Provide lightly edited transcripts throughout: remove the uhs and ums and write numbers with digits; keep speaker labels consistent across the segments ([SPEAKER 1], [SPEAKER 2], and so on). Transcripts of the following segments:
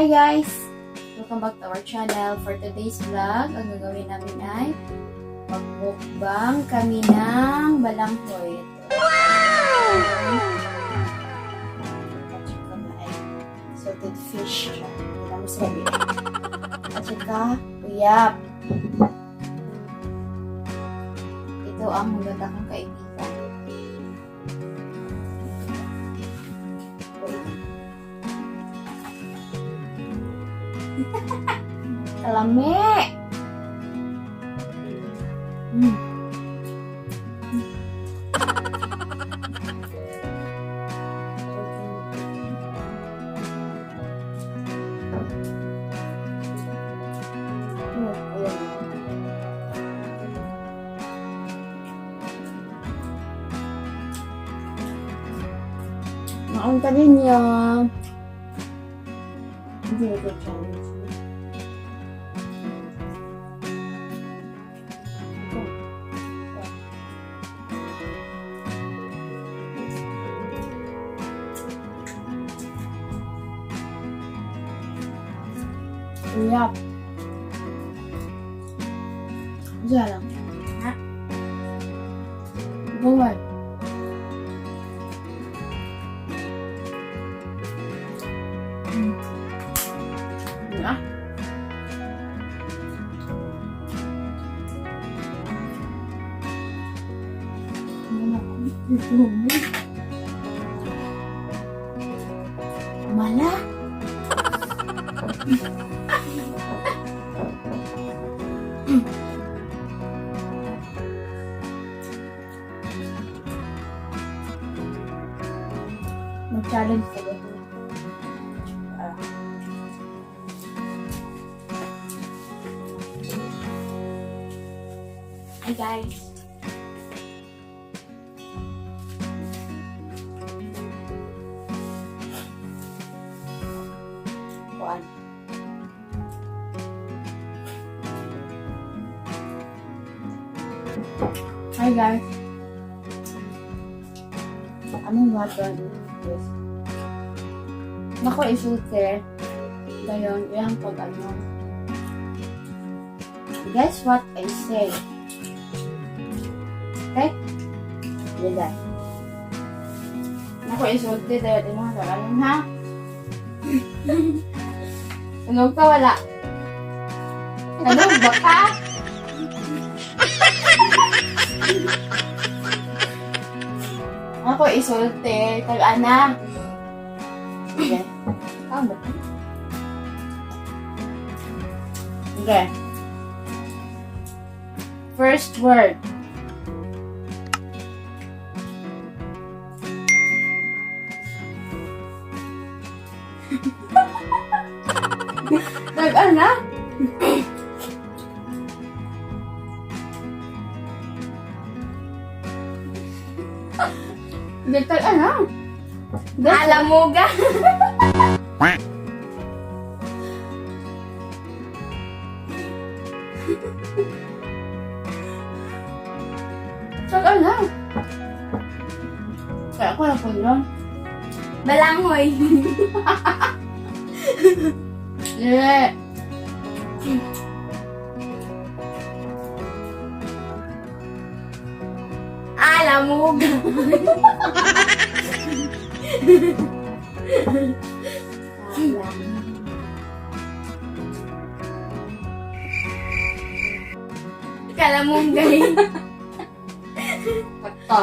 [SPEAKER 1] Hi guys! Welcome back to our channel. For today's vlog, ang gagawin namin ay mag-mukbang kami ng balanghoy. Wow! Salted fish siya. Hindi na masabi. At saka, uyap. Ito ang maganda kong kaibigan. Kalami! Naunta din niya. Hindi ito challenge. Uyap. Diyan lang. Ha? Bawal. Ya. Mana? Mag-challenge ko ba? Hi guys! Kuan. Hi guys! Anong water? Yes. Nako isulti. Gayon, yung pag-ano. Guess what I say? Okay? Yan guys. Nako isulti. Dahil din mga kalalim ha? Tunog ka wala? Tunog ba ka? Ako isulti. Tag-ana. Okay. Tama. Okay. First word. Tag-ana? Tag-ana? Alam mo ga? Tag-ana? Kaya ko na po yun. Balanghoy. Yeah. Alam mo ga? Kala mo galing. Takto.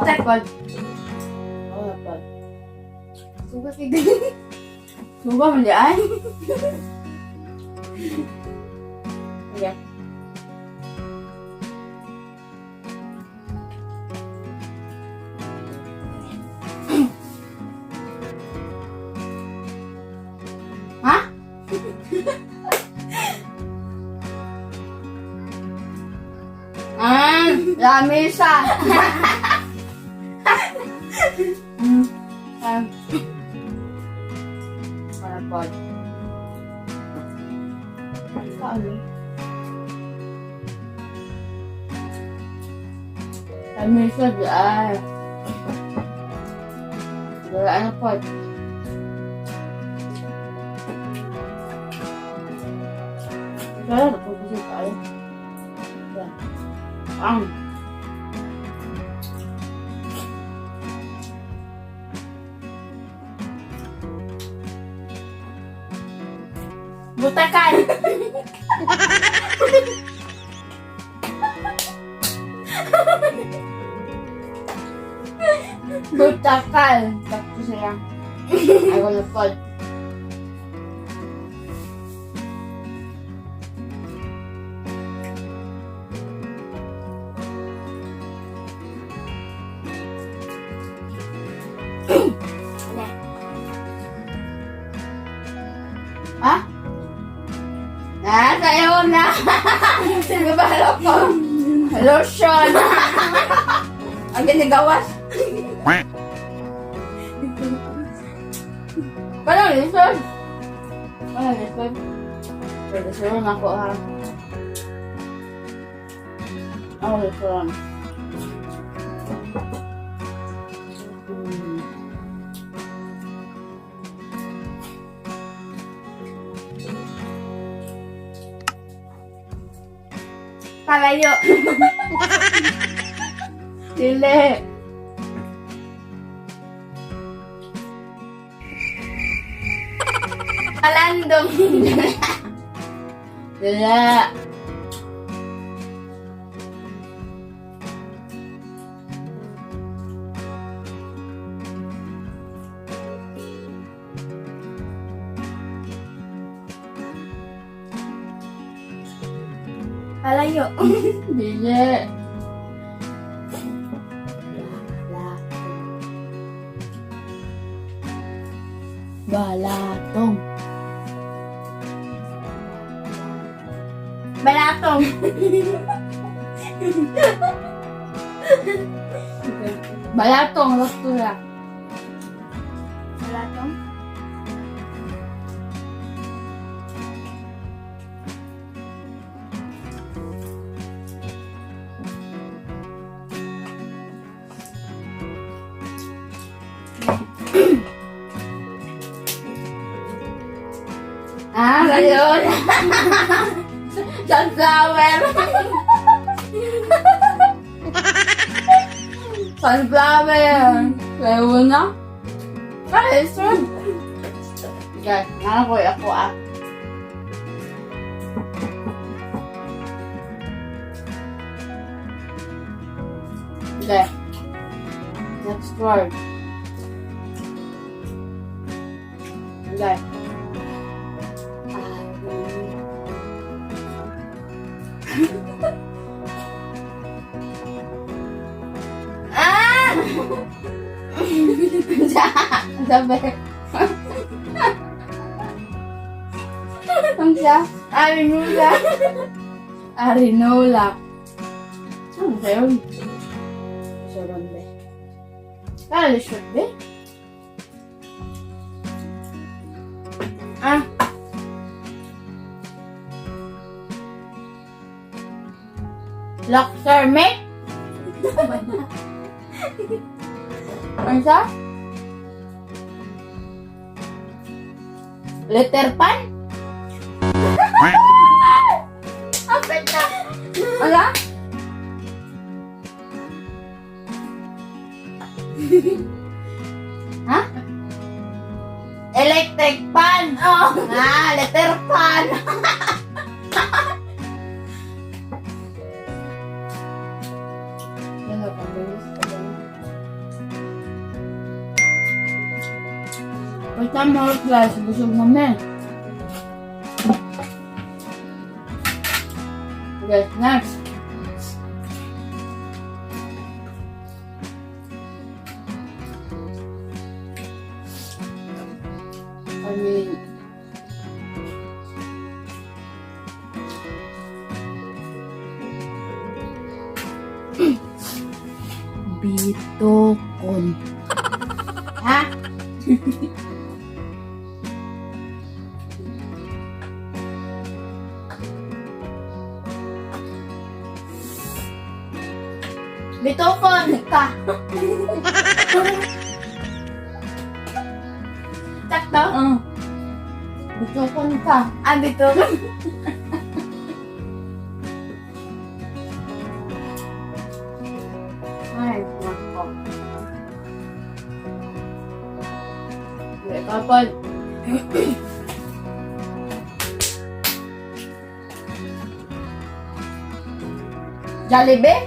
[SPEAKER 1] Takot. Oh, takot. Suga si galing. Suga mo diyan. Okay. Ha? Lamesa. Parapod. Ano? Lamesa diyan. Wala na po. Kaya napagpusip tayo. Yan. Ang. Butakan! Butakan! Tapos sila. I will fall. Ha? Sayo na! Nagabalo ko! Lotion! Ang ginigawas! Parang lison! Parang lison! Pwede siya ako ha. Ako lison. Kalayo. Dili. Kalandong. Dili. Kalayo. Dili. Balatong. Balatong. Balatong. Waktu lah. Balatong. Ayun. Sunflower. Sunflower. Ayun na. Ayun. Okay, nakakoy ako ah. Okay. Next word. Okay. Sabi. Ang siya? Arinola. Arinola. Ano ba yun? Sarang ba? Kala short ba? Ah. Lobster meat? Ano siya? Letter pan? Apa na? Wala? Ha? Electric pan! Oh! Letter pan! Yan o, pag-alis ka ba? Wait na mga class, busog namin. Okay, next. Bitokon. Ha? Bitokon ka. Sakto? Bitokon ka. Bitokon. Kapag Jollibee?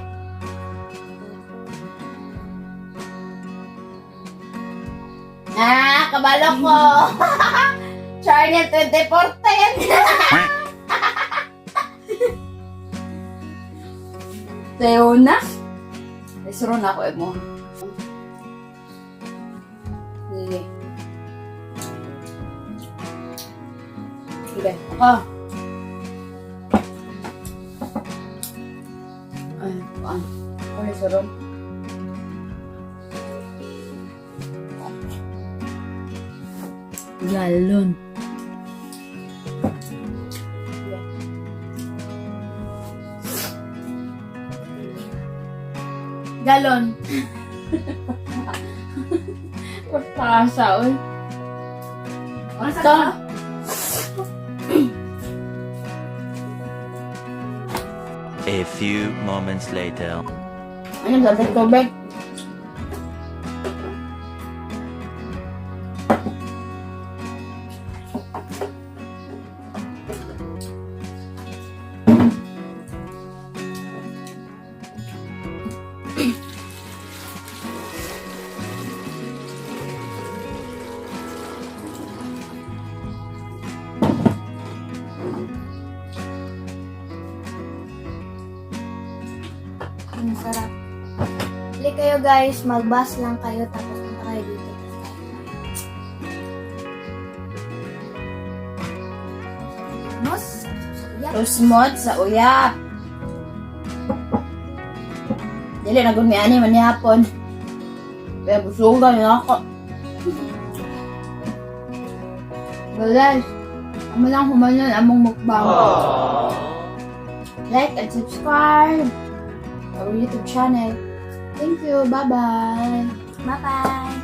[SPEAKER 1] Kabalo ko. Charnel2014. Tayo na. Isuro na ako mo. Sige. Sige. Ako. Ay, paan. Ay, isuro. Galon. Galon. Pagpasa, oy. Ito.
[SPEAKER 2] A few moments later.
[SPEAKER 1] Ano ba? Tubig. Ang sarap. Hali kayo guys, mag-bus lang kayo tapos punta kayo dito. Tusmot sa uyap. Dili na gumiani man ni hapon. Kaya busugan na ako. Well guys, amo lang humanon among mukbang. Like and subscribe our YouTube channel. Thank you. Bye-bye. Bye-bye.